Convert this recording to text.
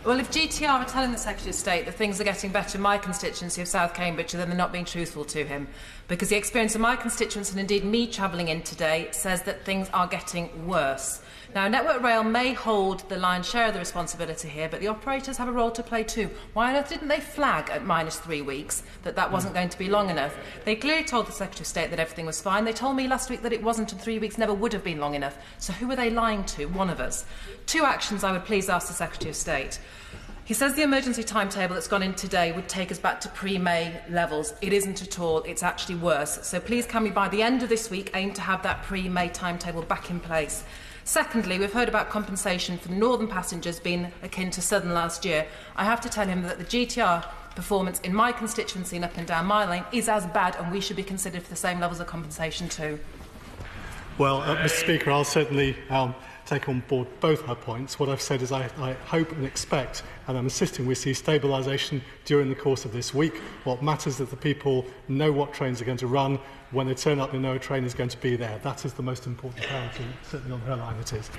Well, if GTR are telling the Secretary of State that things are getting better in my constituency of South Cambridgeshire, then they're not being truthful to him. Because the experience of my constituents, and indeed me travelling in today, says that things are getting worse. Now, Network Rail may hold the lion's share of the responsibility here, but the operators have a role to play too. Why on earth didn't they flag at -3 weeks that wasn't going to be long enough? They clearly told the Secretary of State that everything was fine. They told me last week that it wasn't, and 3 weeks never would have been long enough. So who are they lying to? One of us. 2 actions I would please ask the Secretary of State. He says the emergency timetable that's gone in today would take us back to pre-May levels. It isn't at all. It's actually worse. So please can we, by the end of this week, aim to have that pre-May timetable back in place? Secondly, we've heard about compensation for northern passengers being akin to southern last year. I have to tell him that the GTR performance in my constituency and up and down my lane is as bad, and we should be considered for the same levels of compensation too. Well, Mr Speaker, I'll certainly take on board both her points. What I've said is I hope and expect, and I'm insisting we see stabilisation during the course of this week. What matters is that the people know what trains are going to run. When they turn up, they know a train is going to be there. That is the most important priority, certainly on her line it is.